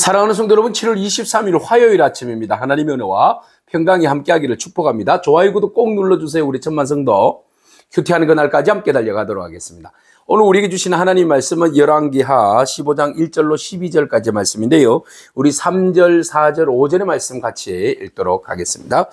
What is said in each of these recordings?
사랑하는 성도 여러분, 7월 23일 화요일 아침입니다. 하나님의 은혜와 평강이 함께하기를 축복합니다. 좋아요, 구독 꼭 눌러주세요. 우리 천만 성도 큐티하는 그날까지 함께 달려가도록 하겠습니다. 오늘 우리에게 주신 하나님 말씀은 열왕기하 15장 1절로 12절까지 말씀인데요. 우리 3절, 4절, 5절의 말씀 같이 읽도록 하겠습니다.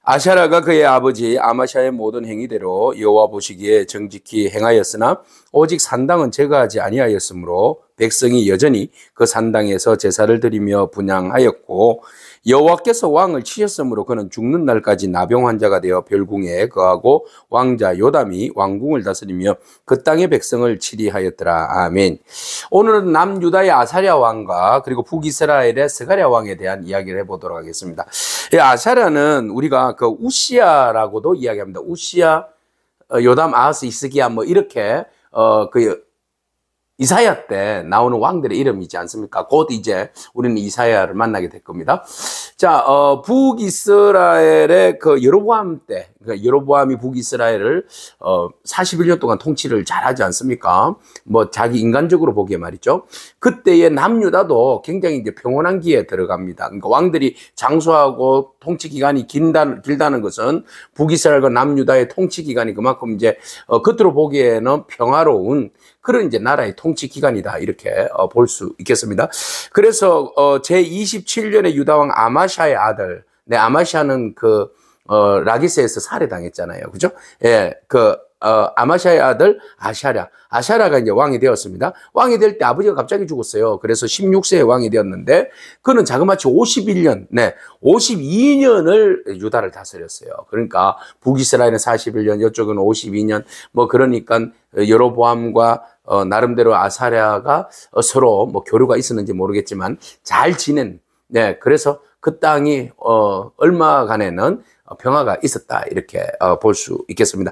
아샤라가 그의 아버지 아마샤의 모든 행위대로 여호와 보시기에 정직히 행하였으나 오직 산당은 제거하지 아니하였으므로 백성이 여전히 그 산당에서 제사를 드리며 분향하였고 여호와께서 왕을 치셨으므로 그는 죽는 날까지 나병 환자가 되어 별궁에 거하고 왕자 요담이 왕궁을 다스리며 그 땅의 백성을 치리하였더라. 아멘. 오늘은 남유다의 아사랴 왕과 그리고 북이스라엘의 스가랴 왕에 대한 이야기를 해보도록 하겠습니다. 아사랴는 우리가 그 우시야라고도 이야기합니다. 우시야, 요담, 아하스, 히스기야 뭐 이렇게 이사야 때 나오는 왕들의 이름이지 않습니까? 곧 이제 우리는 이사야를 만나게 될 겁니다. 자, 북이스라엘의 그 여로보암 때, 그러니까 여로보암이 북이스라엘을 41년 동안 통치를 잘하지 않습니까? 뭐 자기 인간적으로 보기에 말이죠. 그때의 남유다도 굉장히 이제 평온한 기에 들어갑니다. 그러니까 왕들이 장수하고 통치 기간이 길다는 것은 북이스라엘과 남유다의 통치 기간이 그만큼 이제 겉으로 보기에는 평화로운 그런 이제 나라의 통치 기간이다 이렇게 볼 수 있겠습니다. 그래서 제 27년에 유다왕 아마샤의 아들, 아마샤는 라기스에서 살해당했잖아요, 그죠? 예, 아마샤의 아들 아샤라가 이제 왕이 되었습니다. 왕이 될 때 아버지가 갑자기 죽었어요. 그래서 16세에 왕이 되었는데 그는 자그마치 52년을 유다를 다스렸어요. 그러니까 북이스라엘은 41년, 이쪽은 52년, 뭐 그러니까 여로보암과 나름대로 아사랴가 서로 뭐 교류가 있었는지 모르겠지만 잘 지낸, 그래서 그 땅이 얼마간에는 평화가 있었다 이렇게 볼 수 있겠습니다.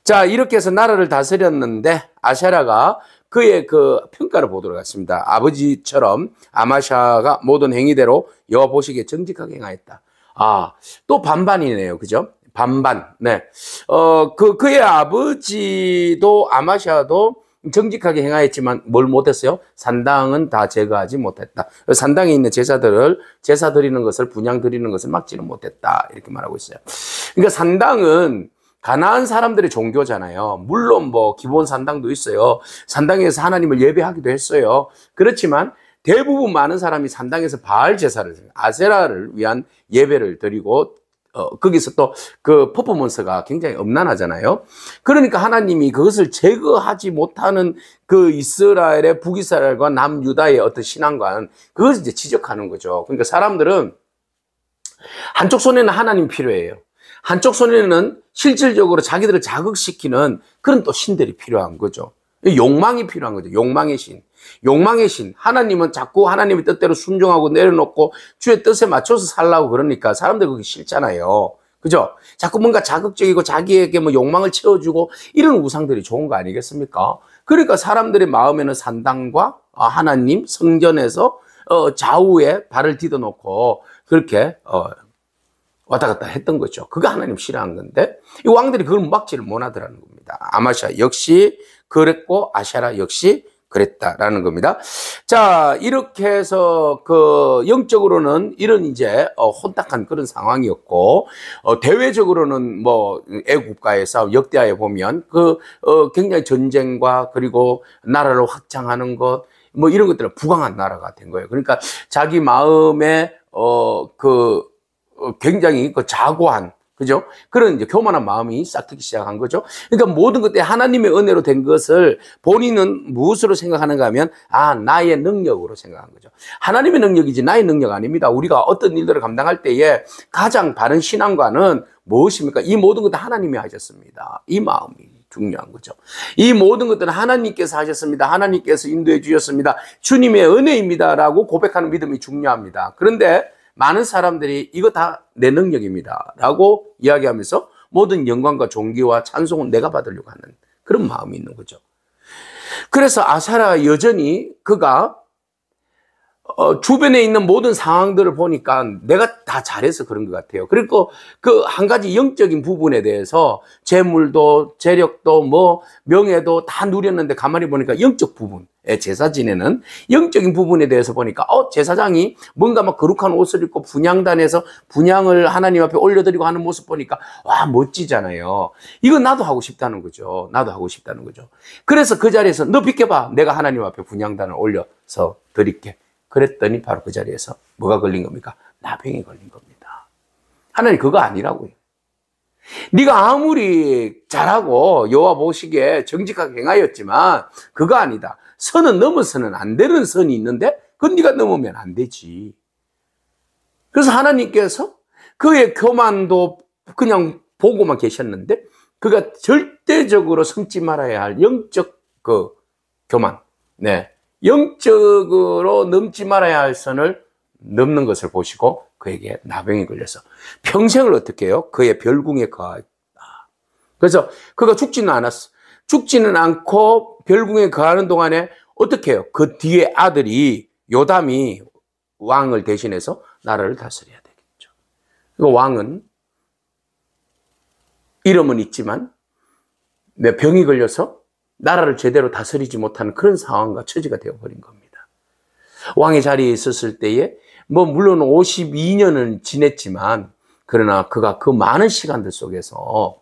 자, 이렇게 해서 나라를 다스렸는데 아샤라가 그의 그 평가를 보도록 하겠습니다. 아버지처럼 아마샤가 모든 행위대로 여호와 보시기에 정직하게 행하였다. 또 반반이네요, 그죠? 반반. 네. 그의 아버지도 아마샤도 정직하게 행하였지만 뭘 못했어요? 산당은 다 제거하지 못했다. 산당에 있는 제사 드리는 것을, 분향 드리는 것을 막지는 못했다. 이렇게 말하고 있어요. 그러니까 산당은 가나안 사람들의 종교잖아요. 물론 뭐 기본 산당도 있어요. 산당에서 하나님을 예배하기도 했어요. 그렇지만 대부분 많은 사람이 산당에서 바알 제사를, 아세라를 위한 예배를 드리고 거기서 또 그 퍼포먼스가 굉장히 엄난하잖아요. 그러니까 하나님이 그것을 제거하지 못하는 그 이스라엘의 북이스라엘과 남유다의 어떤 신앙관, 그것을 이제 지적하는 거죠. 그러니까 사람들은 한쪽 손에는 하나님 필요해요. 한쪽 손에는 실질적으로 자기들을 자극시키는 그런 또 신들이 필요한 거죠. 욕망이 필요한 거죠. 욕망의 신. 욕망의 신. 하나님은 자꾸 하나님의 뜻대로 순종하고 내려놓고 주의 뜻에 맞춰서 살라고 그러니까 사람들 그게 싫잖아요. 그죠? 자꾸 뭔가 자극적이고 자기에게 뭐 욕망을 채워주고 이런 우상들이 좋은 거 아니겠습니까? 그러니까 사람들의 마음에는 산당과 하나님, 성전에서 좌우에 발을 디뎌놓고 그렇게 왔다 갔다 했던 거죠. 그거 하나님 싫어한 건데 이 왕들이 그걸 막지를 못하더라는 겁니다. 아마샤 역시 그랬고 아샤라 역시 그랬다라는 겁니다. 자, 이렇게 해서 영적으로는 이런 이제 혼탁한 그런 상황이었고 대외적으로는 뭐 애국과의 싸움, 역대하에 보면 굉장히 전쟁과 그리고 나라를 확장하는 것 뭐 이런 것들은 부강한 나라가 된 거예요. 그러니까 자기 마음에 굉장히 자고한, 그죠? 그런 이제 교만한 마음이 싹트기 시작한 거죠. 그러니까 모든 것들이 하나님의 은혜로 된 것을 본인은 무엇으로 생각하는가 하면, 나의 능력으로 생각한 거죠. 하나님의 능력이지 나의 능력 아닙니다. 우리가 어떤 일들을 감당할 때에 가장 바른 신앙과는 무엇입니까? 이 모든 것도 하나님이 하셨습니다. 이 마음이 중요한 거죠. 이 모든 것들은 하나님께서 하셨습니다. 하나님께서 인도해 주셨습니다. 주님의 은혜입니다라고 고백하는 믿음이 중요합니다. 그런데 많은 사람들이 이거 다 내 능력입니다 라고 이야기하면서 모든 영광과 존귀와 찬송은 내가 받으려고 하는 그런 마음이 있는 거죠. 그래서 아사라 여전히 그가 주변에 있는 모든 상황들을 보니까 내가 다 잘해서 그런 것 같아요. 그리고 그 한 가지 영적인 부분에 대해서 재물도, 재력도, 뭐, 명예도 다 누렸는데 가만히 보니까 영적 부분, 제사 지내는 영적인 부분에 대해서 보니까, 제사장이 뭔가 막 거룩한 옷을 입고 분향단에서 분향을 하나님 앞에 올려드리고 하는 모습 보니까, 와, 멋지잖아요. 이거 나도 하고 싶다는 거죠. 나도 하고 싶다는 거죠. 그래서 그 자리에서 너 비켜봐. 내가 하나님 앞에 분향단을 올려서 드릴게. 그랬더니 바로 그 자리에서 뭐가 걸린 겁니까? 나병이 걸린 겁니다. 하나님 그거 아니라고요. 네가 아무리 잘하고 여호와 보시기에 정직하게 행하였지만 그거 아니다. 선은 넘어서는 안 되는 선이 있는데 그건 네가 넘으면 안 되지. 그래서 하나님께서 그의 교만도 그냥 보고만 계셨는데 그가 절대적으로 섬지 말아야 할 영적 그 교만, 네, 영적으로 넘지 말아야 할 선을 넘는 것을 보시고 그에게 나병이 걸려서 평생을 어떻게 해요? 그의 별궁에 거하였다. 그래서 그가 죽지는 않았어. 죽지는 않고 별궁에 거하는 동안에 어떻게 해요? 그 뒤에 아들이 요담이 왕을 대신해서 나라를 다스려야 되겠죠. 그 왕은 이름은 있지만 병이 걸려서 나라를 제대로 다스리지 못하는 그런 상황과 처지가 되어버린 겁니다. 왕의 자리에 있었을 때에 물론 52년을 지냈지만 그러나 그가 그 많은 시간들 속에서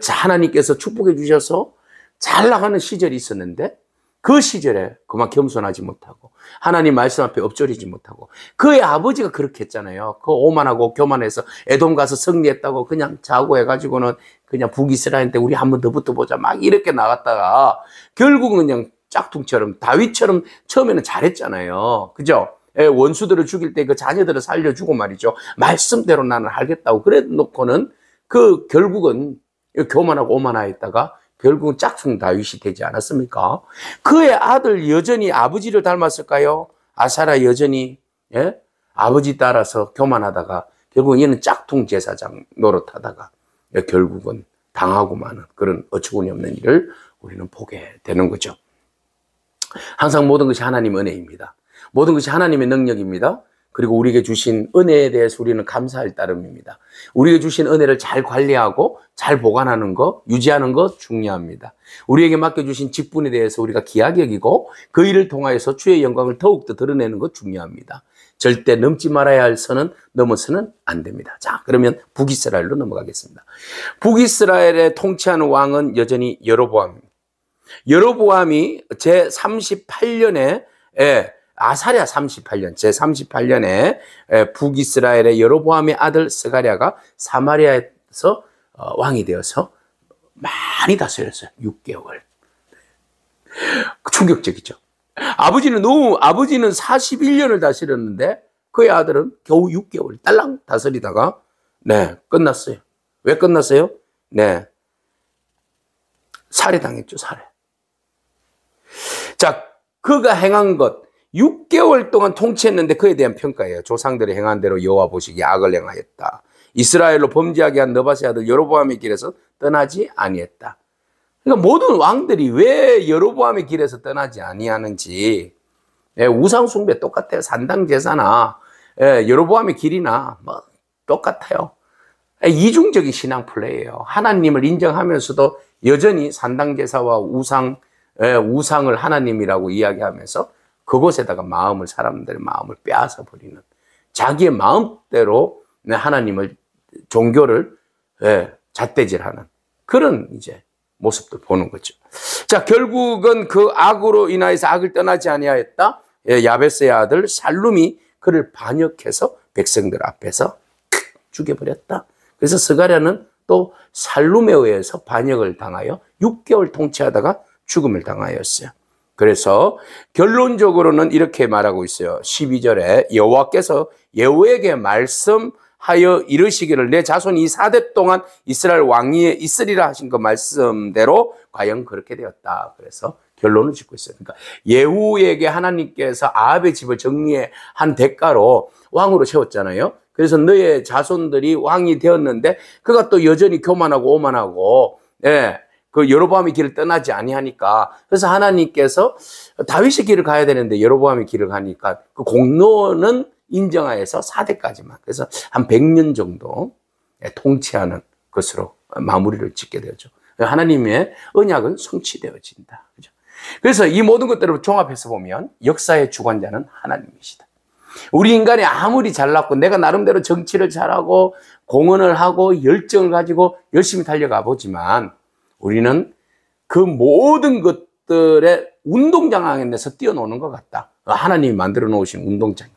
하나님께서 축복해 주셔서 잘 나가는 시절이 있었는데 그 시절에 그만 겸손하지 못하고 하나님 말씀 앞에 엎드리지 못하고 그의 아버지가 그렇게 했잖아요. 그 오만하고 교만해서 에돔 가서 승리했다고 그냥 자고 해가지고는 그냥 북이스라엘한테 우리 한 번 더 붙어보자 막 이렇게 나갔다가 결국은 그냥 짝퉁처럼 다윗처럼 처음에는 잘했잖아요. 그죠? 원수들을 죽일 때 그 자녀들을 살려주고 말이죠. 말씀대로 나는 하겠다고 그래 놓고는 그 결국은 교만하고 오만하였다가 결국은 짝퉁 다윗이 되지 않았습니까? 그의 아들 여전히 아버지를 닮았을까요? 아사라 여전히 아버지 따라서 교만하다가 결국은 얘는 짝퉁 제사장 노릇하다가 결국은 당하고 마는 그런 어처구니 없는 일을 우리는 보게 되는 거죠. 항상 모든 것이 하나님의 은혜입니다. 모든 것이 하나님의 능력입니다. 그리고 우리에게 주신 은혜에 대해서 우리는 감사할 따름입니다. 우리에게 주신 은혜를 잘 관리하고 잘 보관하는 것, 유지하는 것 중요합니다. 우리에게 맡겨주신 직분에 대해서 우리가 귀하게 여기고 그 일을 통하여서 주의 영광을 더욱더 드러내는 것 중요합니다. 절대 넘지 말아야 할 선은 넘어서는 안 됩니다. 자, 그러면 북이스라엘로 넘어가겠습니다. 북이스라엘의 통치하는 왕은 여전히 여로보암입니다. 여로보암이 제38년에 아사랴 38년, 제38년에 북이스라엘의 여로보암의 아들 스가랴가 사마리아에서 왕이 되어서 많이 다스렸어요. 6개월. 충격적이죠. 아버지는 41년을 다스렸는데 그의 아들은 겨우 6개월 딸랑 다스리다가 끝났어요. 왜 끝났어요? 살해당했죠, 살해. 자, 그가 행한 것 6개월 동안 통치했는데 그에 대한 평가예요. 조상들이 행한 대로 여호와 보시기에 악을 행하였다. 이스라엘로 범죄하게 한 느바세 아들 여로보암의 길에서 떠나지 아니했다. 그러니까 모든 왕들이 왜 여로보암의 길에서 떠나지 아니하는지 우상 숭배 똑같아요. 산당 제사나 여로보암의 길이나 뭐 똑같아요. 이중적인 신앙 플레이예요. 하나님을 인정하면서도 여전히 산당 제사와 우상을 하나님이라고 이야기하면서 그곳에다가 사람들의 마음을 빼앗아 버리는 자기의 마음대로 하나님을 종교를 잣대질하는 그런 이제 모습도 보는 거죠. 자, 결국은 그 악으로 인하여서 악을 떠나지 아니하였다. 야베스의 아들 살룸이 그를 반역해서 백성들 앞에서 죽여버렸다. 그래서 스가랴는 또 살룸에 의해서 반역을 당하여 6개월 통치하다가 죽음을 당하였어요. 그래서 결론적으로는 이렇게 말하고 있어요. 12절에 여호와께서 예후에게 말씀하여 이르시기를 내 자손이 이 4대 동안 이스라엘 왕위에 있으리라 하신 그 말씀대로 과연 그렇게 되었다. 그래서 결론을 짓고 있어요. 그러니까 예후에게 하나님께서 아합의 집을 정리한 대가로 왕으로 세웠잖아요. 그래서 너의 자손들이 왕이 되었는데 그가 또 여전히 교만하고 오만하고 그 여로보암의 길을 떠나지 아니하니까, 그래서 하나님께서 다윗의 길을 가야 되는데 여로보암의 길을 가니까 그 공로는 인정하여서 4대까지만, 그래서 한 100년 정도 통치하는 것으로 마무리를 짓게 되었죠. 하나님의 언약은 성취되어진다. 그죠? 그래서 이 모든 것들을 종합해서 보면 역사의 주관자는 하나님이시다. 우리 인간이 아무리 잘났고 내가 나름대로 정치를 잘하고 공헌을 하고 열정을 가지고 열심히 달려가 보지만 우리는 그 모든 것들의 운동장 안에서 뛰어노는 것 같다. 하나님이 만들어 놓으신 운동장.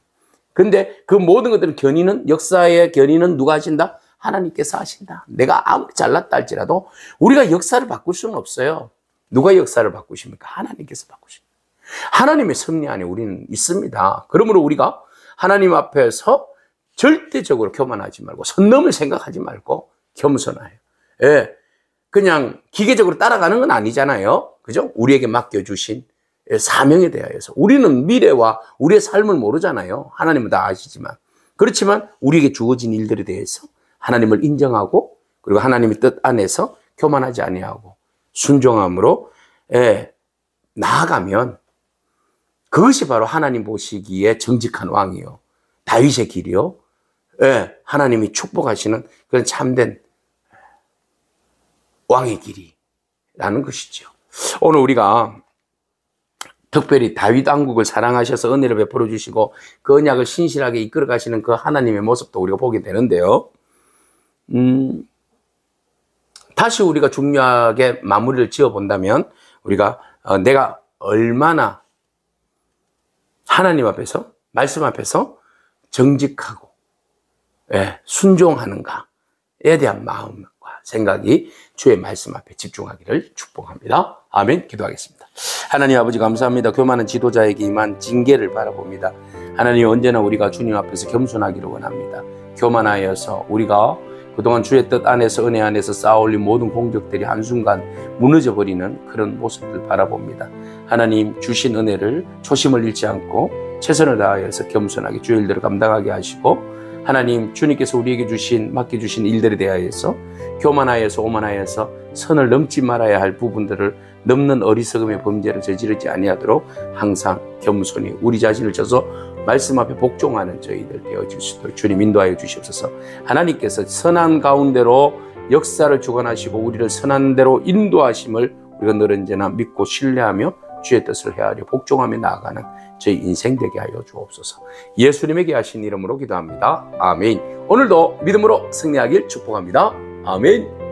근데 그 모든 것들은 견인은, 역사의 견인은 누가 하신다? 하나님께서 하신다. 내가 아무리 잘났다 할지라도 우리가 역사를 바꿀 수는 없어요. 누가 역사를 바꾸십니까? 하나님께서 바꾸십니다. 하나님의 섭리 안에 우리는 있습니다. 그러므로 우리가 하나님 앞에서 절대적으로 교만하지 말고 선 넘을 생각하지 말고 겸손하여. 예, 그냥 기계적으로 따라가는 건 아니잖아요. 그죠? 우리에게 맡겨주신 사명에 대하여서. 우리는 미래와 우리의 삶을 모르잖아요. 하나님은 다 아시지만. 그렇지만 우리에게 주어진 일들에 대해서 하나님을 인정하고 그리고 하나님의 뜻 안에서 교만하지 아니하고 순종함으로 나아가면 그것이 바로 하나님 보시기에 정직한 왕이요. 다윗의 길이요. 하나님이 축복하시는 그런 참된 왕의 길이라는 것이죠. 오늘 우리가 특별히 다윗 왕국을 사랑하셔서 은혜를 베풀어 주시고 그 언약을 신실하게 이끌어 가시는 그 하나님의 모습도 우리가 보게 되는데요. 다시 우리가 중요하게 마무리를 지어 본다면 우리가 내가 얼마나 하나님 앞에서, 말씀 앞에서 정직하고 순종하는가에 대한 마음과 생각이 주의 말씀 앞에 집중하기를 축복합니다. 아멘. 기도하겠습니다. 하나님 아버지 감사합니다. 교만한 지도자에게 임한 징계를 바라봅니다. 하나님 언제나 우리가 주님 앞에서 겸손하기를 원합니다. 교만하여서 우리가 그동안 주의 뜻 안에서 은혜 안에서 쌓아올린 모든 공적들이 한순간 무너져버리는 그런 모습들 바라봅니다. 하나님 주신 은혜를 초심을 잃지 않고 최선을 다하여서 겸손하게 주의 일들을 감당하게 하시고 하나님 주님께서 우리에게 맡겨주신 일들에 대하여서 교만하여서 오만하여서 선을 넘지 말아야 할 부분들을 넘는 어리석음의 범죄를 저지르지 아니하도록 항상 겸손히 우리 자신을 져서 말씀 앞에 복종하는 저희들 되어질 수 있도록 주님 인도하여 주시옵소서. 하나님께서 선한 가운데로 역사를 주관하시고 우리를 선한 대로 인도하심을 우리가 늘 언제나 믿고 신뢰하며 주의 뜻을 헤아려 복종하며 나아가는 저희 인생 되게 하여 주옵소서. 예수님에게 하신 이름으로 기도합니다. 아멘. 오늘도 믿음으로 승리하길 축복합니다. 아멘.